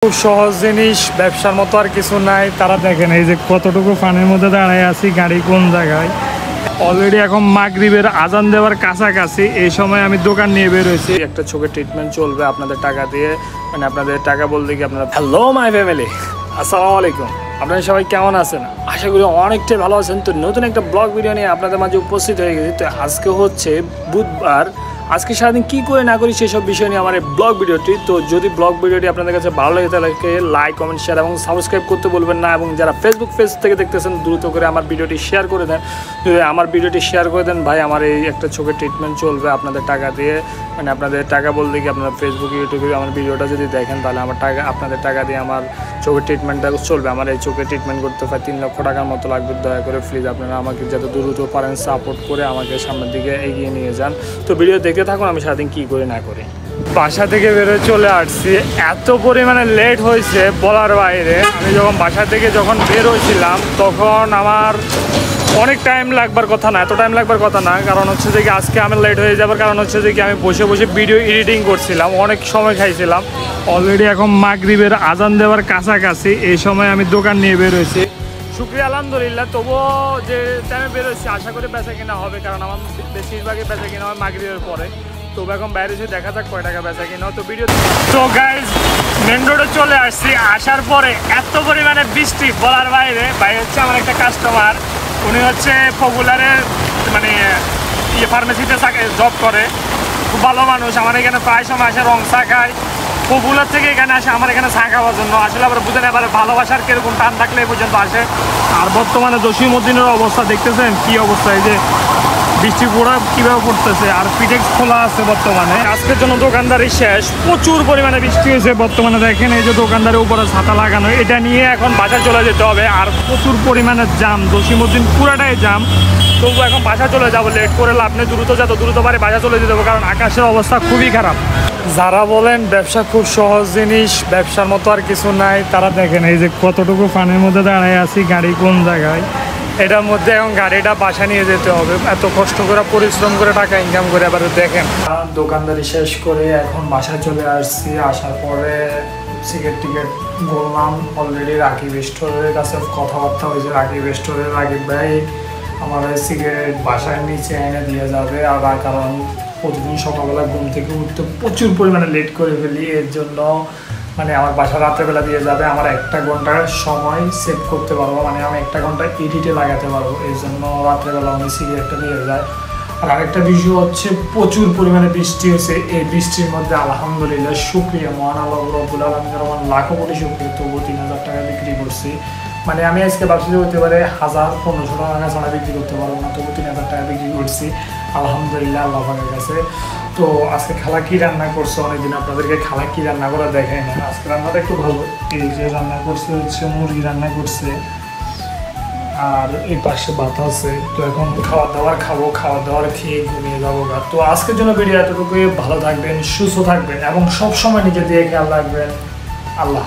খুব সহজ জিনিস, ব্যবসার মতো আর কিছু নাই। তারা দেখেন এই যে কতটুকু পানির মধ্যে দাঁড়ায় আছি, গাড়ি কোন জায়গায়। অলরেডি এখন মাগরিবের আজান দেওয়ার কাছাকাছি। এই সময় আমি দোকান নিয়ে বের হয়েছি। একটা চোখের ট্রিটমেন্ট চলবে আপনাদের টাকা দিয়ে, মানে আপনাদের টাকা বলতে কি আপনারা। হ্যালো মাই ফ্যামিলি, আসসালামু আলাইকুম। আপনারা সবাই কেমন আছেন? আশা করি অনেকটাই ভালো আছেন। তো নতুন একটা ব্লগ ভিডিও নিয়ে আপনাদের মাঝে উপস্থিত হয়ে গেছি। তো আজকে হচ্ছে বুধবার। আজকে সারাদিন কী করে না করি সেসব বিষয় নিয়ে আমার এই ব্লগ ভিডিওটি। তো যদি ব্লগ ভিডিওটি আপনাদের কাছে ভালো লাগে তাহলে লাইক, কমেন্ট, শেয়ার এবং সাবস্ক্রাইব করতে বলবেন না। এবং যারা ফেসবুক পেজ থেকে দেখতেছেন দ্রুত করে আমার ভিডিওটি শেয়ার করে দেন। যদি আমার ভিডিওটি শেয়ার করে দেন ভাই, আমার এই একটা চোখের ট্রিটমেন্ট চলবে আপনাদের টাকা দিয়ে, মানে আপনাদের টাকা বলতে কি আপনারা ফেসবুক, ইউটিউবে আমার ভিডিওটা যদি দেখেন তাহলে আমার টাকা, আপনাদের টাকা দিয়ে আমার চোখের ট্রিটমেন্টটা চলবে। আমার এই চোখের ট্রিটমেন্ট করতে প্রায় 3 লক্ষ টাকার মতো লাগবে। দয়া করে প্লিজ আপনারা আমাকে যত দ্রুত পারেন সাপোর্ট করে আমাকে সামনের দিকে এগিয়ে নিয়ে যান। তো ভিডিও দেখতে থাকুন আমি সারাদিন কী করে না করি। বাসা থেকে বেরোয় চলে আসছি, এত পরিমাণে লেট হয়েছে বলার বাইরে। আমি যখন বাসা থেকে বের হয়েছিলাম তখন আমার অনেক টাইম লাগবার কথা না, এত টাইম লাগবার কথা না। কারণ হচ্ছে যে কি আজকে আমার লেট হয়ে যাবার কারণ হচ্ছে যে কি আমি বসে বসে ভিডিও এডিটিং করছিলাম, অনেক সময় খাইছিলাম। অলরেডি এখন মাগরিবের আজান দেওয়ার কাছাকাছি। এই সময় আমি দোকান নিয়ে বের হয়েছি। শুক্রিয়া আলহামদুলিল্লাহ। তবুও যে টাইমে বেরোচ্ছি আশা করি বেচা কিনা হবে, কারণ আমার বেশিরভাগই বেচা কিনা হয় মাগরিবের পরে। তবু এখন বাইরে এসে দেখা যাক কয় টাকা বেচা কিনা। তো ভিডিও তো গাইজ মেন রোডে চলে আসছি। আসার পরে এত পরিমাণে বৃষ্টি বলার বাইরে। ভাই হচ্ছে আমার একটা কাস্টমার, উনি হচ্ছে পপুলারের মানে ফার্মেসিতে জব করে, খুব ভালো মানুষ। আমার এখানে প্রায় সময় আসে রং চা খায়। পপুলার থেকে এখানে আসে আমার এখানে চা খাওয়ার জন্য। আসলে আবার বুঝেন এবার ভালোবাসার কিরকম টান থাকলে এই পর্যন্ত আসে। আর বর্তমানে জসিমউদ্দিনের অবস্থা দেখতেছেন কি অবস্থা, এই যে বৃষ্টি পড়া কীভাবে পড়তেছে, আর পিটেক্স খোলা আছে বর্তমানে। আজকের জন্য দোকানদারি শেষ, প্রচুর পরিমাণে বৃষ্টি হয়েছে বর্তমানে। দেখেন এই যে দোকানদারের উপরে ছাতা লাগানো, এটা নিয়ে এখন বাসায় চলে যেতে হবে। আর প্রচুর পরিমাণে জাম, জসিমউদ্দিন পুরাটাই জাম। তবু এখন বাসা চলে যাবো, লেট করে লাভ নেই। দ্রুত দ্রুত পারে বাসা চলে যেতে হবে, কারণ আকাশের অবস্থা খুবই খারাপ। যারা বলেন ব্যবসা খুব সহজ জিনিস, ব্যবসার মতো আর কিছু নাই, তারা দেখেন এই যে কতটুকু পানির মধ্যে দাঁড়ায় আছি, গাড়ি কোন জায়গায়। এটার মধ্যে এখন গাড়িটা বাসা নিয়ে যেতে হবে। এত কষ্ট করে পরিশ্রম করে টাকা ইনকাম করে আবার দেখেন। দোকানদারি শেষ করে এখন বাসায় চলে আসছি। আসার পরে সিগারেট টিকেট বললাম অলরেডি রাকিব স্টোরের কাছে কথাবার্তা হয়েছে। রাকিব স্টোরের রাকিব ভাই আমার সিগারেট বাসায় নিচে এনে দিয়ে যাবে। আর কারণ প্রতিদিন সকালবেলা ঘুম থেকে উঠতে প্রচুর পরিমাণে লেট করে ফেলি, এর জন্য মানে আমার বাসা রাত্রেবেলা দিয়ে যাবে। আমার 1 ঘন্টার সময় সেভ করতে পারবো, মানে আমি 1 ঘন্টা এডিটে লাগাতে পারবো। এই জন্য রাত্রেবেলা আমি সিগারেটটা দিয়ে যায়। আর আরেকটা বিষয় হচ্ছে প্রচুর পরিমাণে বৃষ্টি হয়েছে। এই বৃষ্টির মধ্যে আলহামদুলিল্লাহ শুকরিয়া মহান আল্লাহ রব্বুল আলামিনের, আমার লাখো কোটি শুকরিয়া। তবু 3000 টাকা বিক্রি করছি। মানে আমি আজকে ব্যবসায়ী হতে পারে 1000-1500 টাকা ছাড়া বিক্রি করতে পারবো না, তবু 3000 টাকা বিক্রি করছি আলহামদুলিল্লাহ আল্লাহ পাকের কাছে। তো আজকে খালা কি রান্না করছে, অনেকদিন আপনাদেরকে খালা কি রান্না করা দেখায় না। আজকে রান্নাটা একটু ভালো। এই যে রান্না করছে হচ্ছে মুরগি রান্না করছে, আর এই পাশে ভাত আছে। তো এখন খাওয়া দাওয়ার খাবো, খাওয়া দাওয়ার খেয়ে ঘুমিয়ে যাবো। তো আজকের জন্য ভিডিও এতটুকুই। ভালো থাকবেন, সুস্থ থাকবেন এবং সবসময় নিজের দিকে খেয়াল রাখবেন। আল্লাহ।